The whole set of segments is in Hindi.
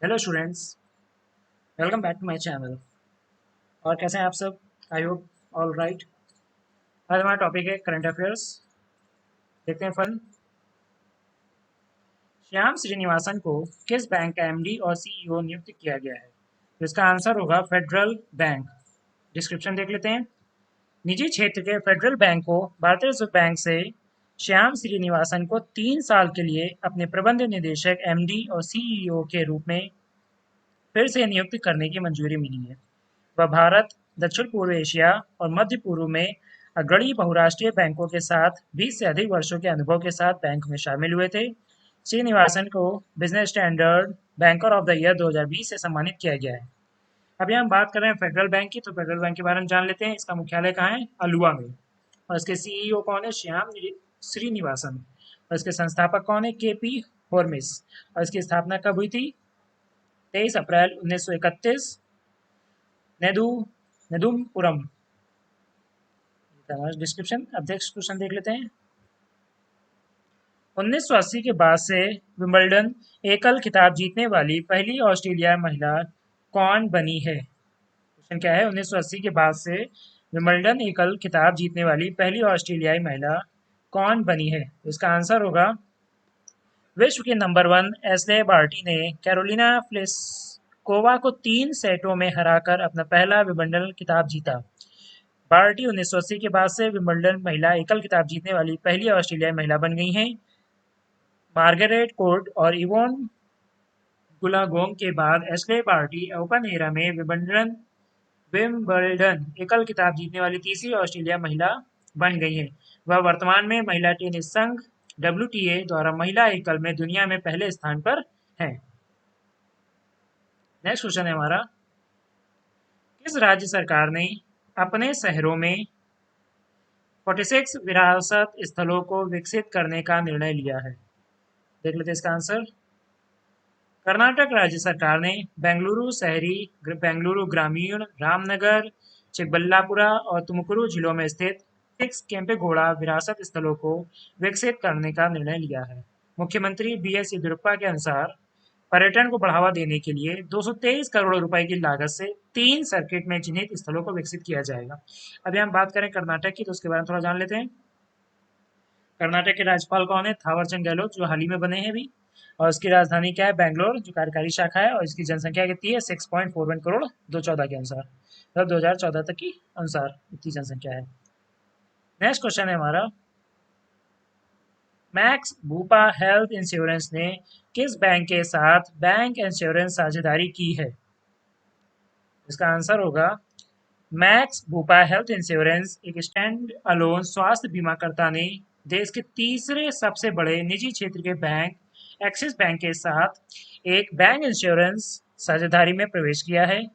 Hello students, welcome back to my channel. और कैसे हैं आप सब? I hope all right. आज हमारा टॉपिक है करंट अफेयर्स। देखते हैं फन। श्याम श्रीनिवासन को किस बैंक का एमडी और सीईओ नियुक्त किया गया है? तो इसका आंसर होगा फेडरल बैंक। डिस्क्रिप्शन देख लेते हैं। निजी क्षेत्र के फेडरल बैंक को भारतीय रिजर्व बैंक से श्याम श्रीनिवासन को 3 साल के लिए अपने प्रबंध निदेशक एमडी और सीईओ के रूप में फिर से नियुक्त करने की मंजूरी मिली है। वह भारत, दक्षिण-पूर्व एशिया और मध्य पूर्व में अग्रणी बहुराष्ट्रीय बैंकों के साथ 20 से अधिक वर्षों के अनुभव के साथ बैंक में शामिल हुए थे। श्रीनिवासन को business standard banker of the year 2020 से सम्मानित किया गया है। अभी हम बात कर रहे हैं फेडरल बैंक की, तो फेडरल बैंक के बारे में जान लेते हैं। इसका मुख्यालय कहाँ है? अलुवा में। और इसके सीईओ कौन है? श्याम श्रीनिवासन। और इसके संस्थापक कौन है? केपी होर्मिस। और इसकी स्थापना कब हुई थी? 23 अप्रैल 1931 नेदू नेदुमपुरम। डिस्क्रिप्शन। अब नेक्स्ट क्वेश्चन देख लेते हैं। 1980 के बाद से विंबलडन एकल खिताब जीतने वाली पहली ऑस्ट्रेलियाई महिला कौन बनी है? क्वेश्चन क्या है? 1980 के बाद से विंबलडन एकल खिताब जीतने वाली पहली ऑस्ट्रेलियाई महिला कौन बनी है? इसका आंसर होगा विश्व के नंबर 1 एस्ले बार्टी ने कैरोलिना प्लिस्कोवा को 3 सेटों में हराकर अपना पहला विंबलडन खिताब जीता। बार्टी 1980 के बाद से विंबलडन महिला एकल खिताब जीतने वाली पहली ऑस्ट्रेलियाई महिला बन गई हैं। मार्गरेट कोर्ट और इवोन गुलागोंग के बाद एश्ले बार्टी ओपन एरा में विंबलडन एकल खिताब जीतने वाली तीसरी ऑस्ट्रेलिया महिला बन गई हैं। वह वर्तमान में महिला टेनिस संघ WTA द्वारा महिला एकल में दुनिया में पहले स्थान पर हैं। नेक्स्ट क्वेश्चन है हमारा, किस राज्य सरकार ने अपने शहरों में 46 विरासत स्थलों को विकसित करने का निर्णय लिया है? देख लेते हैं इसका आंसर। कर्नाटक राज्य सरकार ने बेंगलुरु शहरी, बेंगलुरु ग्रामीण, रामनगर, चिकबल्लापुरा और तुमकुरू जिलों में स्थित 6 केम्पेगौड़ा विरासत स्थलों को विकसित करने का निर्णय लिया है। मुख्यमंत्री BS येदियुरप्पा के अनुसार पर्यटन को बढ़ावा देने के लिए 223 करोड़ रुपए की लागत से 3 सर्किट में चिन्हित स्थलों को विकसित किया जाएगा। अभी हम बात करें कर्नाटक की, तो उसके बारे में थोड़ा जान लेते हैं। कर्नाटक के राज्यपाल कौन है? थावरचंद गहलोत, जो हाल ही में बने हैं अभी। और इसकी राजधानी क्या है? बैंगलोर, जो कार्यकारी शाखा है। और इसकी जनसंख्या कितनी है? 6.41 करोड़ 2014 के अनुसार, मतलब 2014 तक की अनुसार इतनी जनसंख्या है। नेक्स्ट क्वेश्चन है हमारा, मैक्स भूपा हेल्थ इंश्योरेंस ने किस बैंक के साथ बैंक इंश्योरेंस साझेदारी की है? इसका आंसर होगा मैक्स भूपा हेल्थ इंश्योरेंस एक स्टैंड अलोन स्वास्थ्य बीमाकर्ता ने देश के तीसरे सबसे बड़े निजी क्षेत्र के बैंक एक्सिस बैंक के साथ एक बैंक इंश्योरेंस साझेदारी में प्रवेश किया है।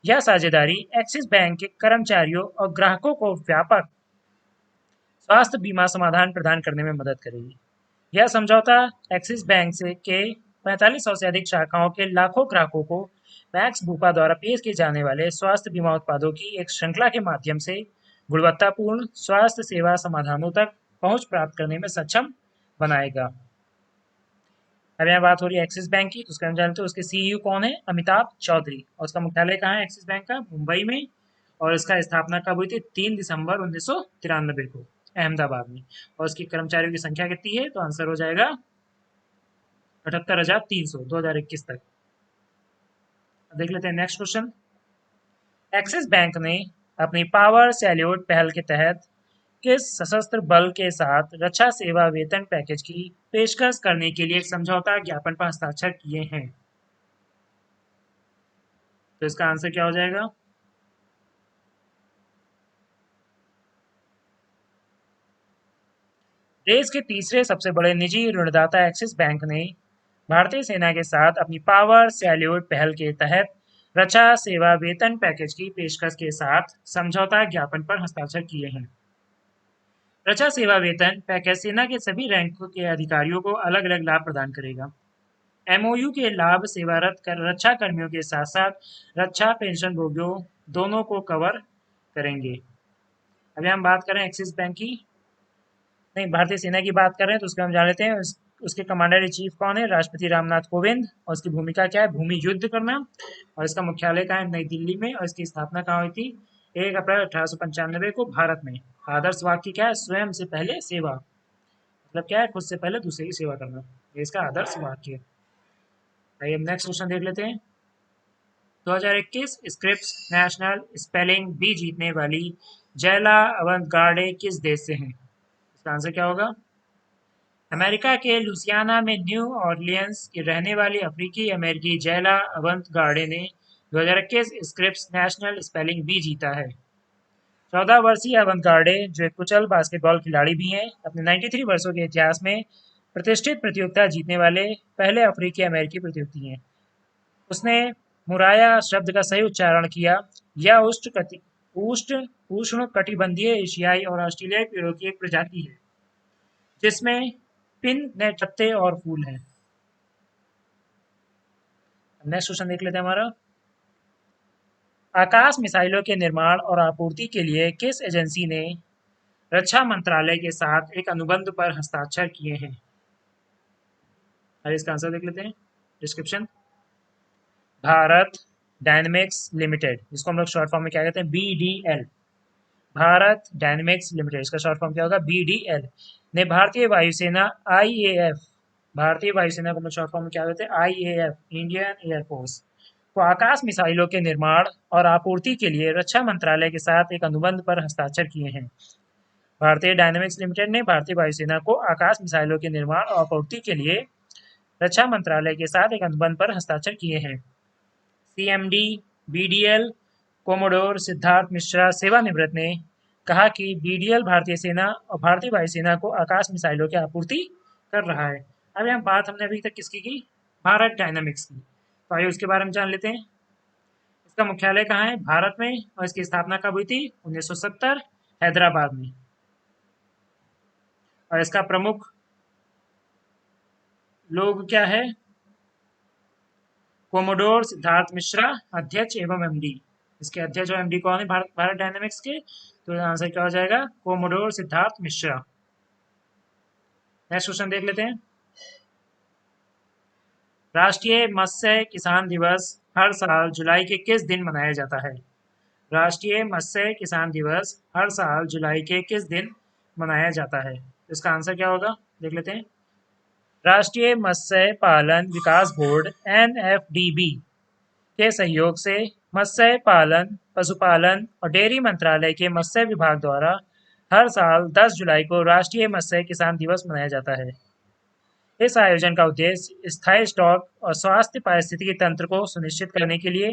यह साझेदारी एक्सिस बैंक के कर्मचारियों और ग्राहकों को व्यापक स्वास्थ्य बीमा समाधान प्रदान करने में मदद करेगी। यह समझौता एक्सिस बैंक से के 4500 से अधिक शाखाओं के लाखों ग्राहकों को मैक्स भूपा द्वारा पेश किए जाने वाले स्वास्थ्य बीमा उत्पादों की एक श्रृंखला के माध्यम से गुणवत्तापूर्ण स्वास्थ्य सेवा समाधानों तक पहुंच प्राप्त करने में सक्षम बनाएगा। अब यहाँ बात हो रही है एक्सिस बैंक की, तो उसका हम जानते हैं उसके सीईओ कौन है? अमिताभ चौधरी। और उसका मुख्यालय कहाँ है एक्सिस बैंक का? मुंबई में। और इसका स्थापना कब हुई थी? 3 दिसंबर 1993 को अहमदाबाद में। और उसकी कर्मचारियों की संख्या कितनी है? तो आंसर हो जाएगा 78,300 2021 तक। देख लेते हैं नेक्स्ट क्वेश्चन। एक्सिस बैंक ने अपनी पावर सैल्यूट पहल के तहत किस सशस्त्र बल के साथ रक्षा सेवा वेतन पैकेज की पेशकश करने के लिए एक समझौता ज्ञापन पर हस्ताक्षर किए हैं? तो इसका आंसर क्या हो जाएगा? देश के तीसरे सबसे बड़े निजी ऋणदाता एक्सिस बैंक ने भारतीय सेना के साथ अपनी पावर सैल्यूट पहल के तहत रक्षा सेवा वेतन पैकेज की पेशकश के साथ समझौता ज्ञापन पर हस्ताक्षर किए हैं। रक्षा सेवा वेतन पैकेज सेना के सभी रैंक के अधिकारियों को अलग अलग लाभ प्रदान करेगा। MOU के लाभ सेवारत कर रक्षा कर्मियों के साथ साथ रक्षा पेंशन भोगियों दोनों को कवर करेंगे। अभी हम बात करें एक्सिस बैंक की, नहीं, भारतीय सेना की बात कर रहे हैं, तो उसका हम जान लेते हैं। उसके कमांडर इन चीफ कौन है? राष्ट्रपति रामनाथ कोविंद। और उसकी भूमिका क्या है? भूमि युद्ध करना। और इसका मुख्यालय कहाँ है? नई दिल्ली में। और इसकी स्थापना कहाँ हुई थी? 1 अप्रैल 1895 को भारत में। आदर्श वाक्य क्या है? स्वयं से पहले सेवा। मतलब क्या है? खुद से पहले दूसरे की सेवा करना, ये इसका आदर्श वाक्य है। आइए अब नेक्स्ट क्वेश्चन देख लेते हैं। 2021 स्क्रिप्स नेशनल स्पेलिंग बी जीतने वाली जैला अवंतगार्डे किस देश से हैं? इसका आंसर क्या होगा? अमेरिका के लुसियाना में न्यू ऑरलियंस की रहने वाली अफ्रीकी अमेरिकी जैला अवंतगार्डे ने 2021 स्क्रिप्स नेशनल स्पेलिंग बी जीता है। 14 वर्षीय अवंतगार्डे, जो एक कुशल बास्केटबॉल खिलाड़ी भी हैं, अपने 93 वर्षों के इतिहास में प्रतिष्ठित प्रतियोगिता जीतने वाले पहले अफ्रीकी अमेरिकी प्रतियोगी हैं। उसने मुराया शब्द का सही उच्चारण किया। यह उष्ण कटिबंधीय एशियाई और ऑस्ट्रेलियाई पेड़ों की एक प्रजाति है जिसमें पिन नए पत्ते और फूल हैं। नेक्स्ट क्वेश्चन देख लेते हैं हमारा। आकाश मिसाइलों के निर्माण और आपूर्ति के लिए किस एजेंसी ने रक्षा मंत्रालय के साथ एक अनुबंध पर हस्ताक्षर किए हैं? इसका आंसर देख लेते हैं। डिस्क्रिप्शन: भारत डायनेमिक्स लिमिटेड, जिसको हम लोग शॉर्ट फॉर्म में क्या कहते हैं? BDL। भारत डायनेमिक्स लिमिटेड, इसका शॉर्ट फॉर्म क्या होगा? BDL ने भारतीय वायुसेना IAF, भारतीय वायुसेना को शॉर्ट फॉर्म में क्या कहते हैं? IAF, इंडियन एयरफोर्स को आकाश मिसाइलों के निर्माण और आपूर्ति के लिए रक्षा मंत्रालय के साथ एक अनुबंध पर हस्ताक्षर किए हैं। भारतीय डायनेमिक्स लिमिटेड ने भारतीय वायुसेना को आकाश मिसाइलों के निर्माण और आपूर्ति के लिए रक्षा मंत्रालय के साथ एक अनुबंध पर हस्ताक्षर किए हैं। CMD BDL commodore Siddharth Mishra सेवानिवृत्त ने कहा कि BDL भारतीय सेना और भारतीय वायुसेना को आकाश मिसाइलों की आपूर्ति कर रहा है। अब यहाँ बात हमने अभी तक किसकी की? भारत डायनामिक्स की। तो आइए उसके बारे में जान लेते हैं। इसका मुख्यालय कहाँ है? भारत में। और इसकी स्थापना कब हुई थी? 1970 हैदराबाद में। और इसका प्रमुख लोग क्या है? कोमोडोर सिद्धार्थ मिश्रा, अध्यक्ष एवं MD। इसके अध्यक्ष और MD कौन है भारत डायनेमिक्स के? तो आंसर क्या हो जाएगा? Commodore Siddharth Mishra. Next question देख लेते हैं। राष्ट्रीय मत्स्य किसान दिवस हर साल जुलाई के किस दिन मनाया जाता है? राष्ट्रीय मत्स्य किसान दिवस हर साल जुलाई के किस दिन मनाया जाता है? इसका आंसर क्या होगा? देख लेते हैं। राष्ट्रीय मत्स्य पालन विकास बोर्ड NFDB के सहयोग से मत्स्य पालन, पशुपालन और डेयरी मंत्रालय के मत्स्य विभाग द्वारा हर साल 10 जुलाई को राष्ट्रीय मत्स्य किसान दिवस मनाया जाता है। इस आयोजन का उद्देश्य स्थायी स्टॉक और स्वास्थ्य पारिस्थितिकी तंत्र को सुनिश्चित करने के लिए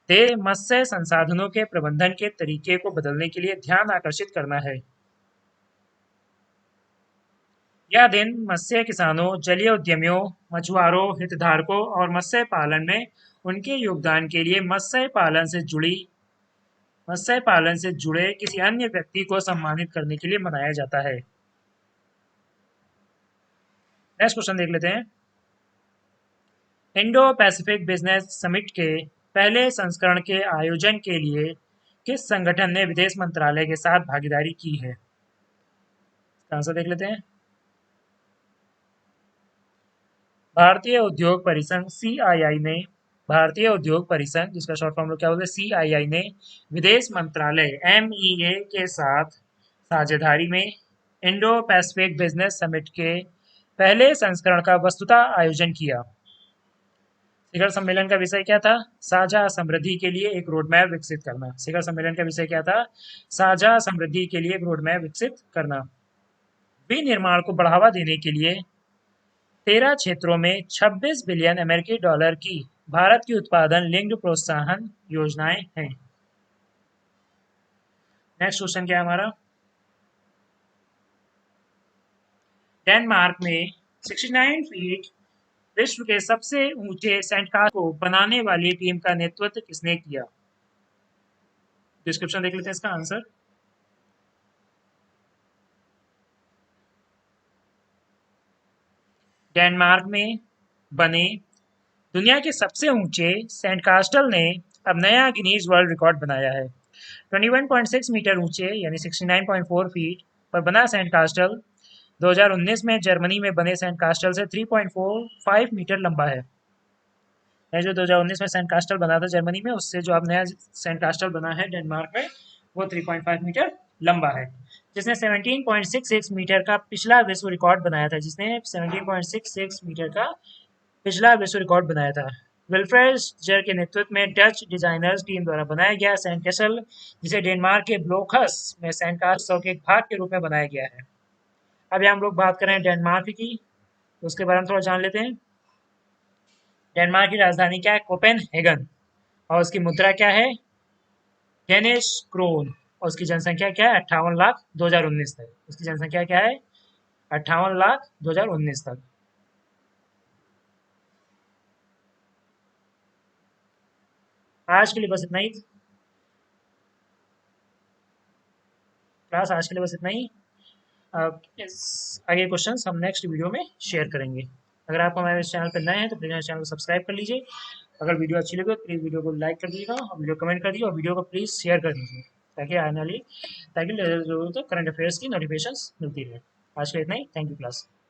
देश मत्स्य संसाधनों के प्रबंधन के तरीके को बदलने के लिए ध्यान आकर्षित करना है। यह दिन मत्स्य किसानों, जलीय उद्यमियों, मछुआरों, हितधारकों और मत्स्य पालन में उनके योगदान के लिए मत्स्य पालन से जुड़े किसी अन्य व्यक्ति को सम्मानित करने के लिए मनाया जाता है। नेक्स्ट क्वेश्चन देख लेते हैं। इंडो पैसिफिक बिजनेस समिट के पहले संस्करण के आयोजन के लिए किस संगठन ने विदेश मंत्रालय के साथ भागीदारी की है? आंसर देख लेते हैं। भारतीय उद्योग परिसंघ CII ने भारतीय उद्योग परिसंघ, जिसका शॉर्ट फॉर्म क्या बोलते हैं? CII ने विदेश मंत्रालय MEA के साथ साझेदारी में इंडो पैसिफिक बिजनेस समिट के पहले संस्करण का वस्तुतः आयोजन किया। शिखर सम्मेलन का विषय क्या था? साझा समृद्धि के लिए एक रोडमैप विकसित करना। शिखर सम्मेलन का विषय क्या था? साझा समृद्धि के लिए एक रोडमैप विकसित करना। विनिर्माण को बढ़ावा देने के लिए 13 क्षेत्रों में 26 बिलियन अमेरिकी डॉलर की भारत की उत्पादन लिंक्ड प्रोत्साहन योजनाएं हैं। नेक्स्ट क्वेश्चन क्या है हमारा? डेनमार्क में 69 फीट विश्व के सबसे ऊंचे सैंडकास्टर को बनाने वाली टीम का नेतृत्व किसने किया? डिस्क्रिप्शन देख लेते हैं इसका आंसर। डेनमार्क में बने दुनिया के सबसे ऊंचे सैंडकास्टल ने अब नया गिनीज वर्ल्ड रिकॉर्ड बनाया है। 21.6 मीटर ऊंचे यानी 69.4 फीट पर बना सैंडकास्टल 2019 में जर्मनी में बने सैंड कास्टल से 3.45 मीटर लंबा है। यह जो 2019 में सैंड कास्टल बना था जर्मनी में, उससे जो अब नया सैंड कास्टल बना है डेनमार्क में, वो 3.5 मीटर लंबा है। जिसने 17.66 मीटर का पिछला विश्व रिकॉर्ड बनाया था, जिसने 17.66 मीटर का पिछला विश्व रिकॉर्ड बनाया था। विल्फ्रेड जर के नेतृत्व में डच डिजाइनर्स टीम द्वारा बनाया गया सैंड कैसल, जिसे डेनमार्क के ब्लोखस में सैंड कास्टल के एक भाग के रूप में बनाया गया है। अब यहाँ हम लोग बात करें डेनमार्क की, तो उसके बारे में थोड़ा जान लेते हैं। डेनमार्क की राजधानी क्या है? कोपेनहेगन। और उसकी मुद्रा क्या है? Danish krone. और उसकी जनसंख्या क्या है? 58 लाख 2019 तक। उसकी जनसंख्या क्या है? 58 लाख 2019 तक। आज के लिए बस इतना ही क्लास, आज के लिए बस इतना ही। इस आगे क्वेश्चंस हम नेक्स्ट वीडियो में शेयर करेंगे। अगर आप हमारे इस चैनल पर नए हैं तो प्लीज़ हमारे चैनल को सब्सक्राइब कर लीजिए। अगर वीडियो अच्छी लगे तो प्लीज़ वीडियो को लाइक कर दीजिएगा और वीडियो कमेंट कर दीजिए और वीडियो को प्लीज़ शेयर कर दीजिए, ताकि आने वाली ताकि करंट अफेयर्स की नोटिफिकेशन मिलती रहे। आज के लिए इतना ही। Thank you class.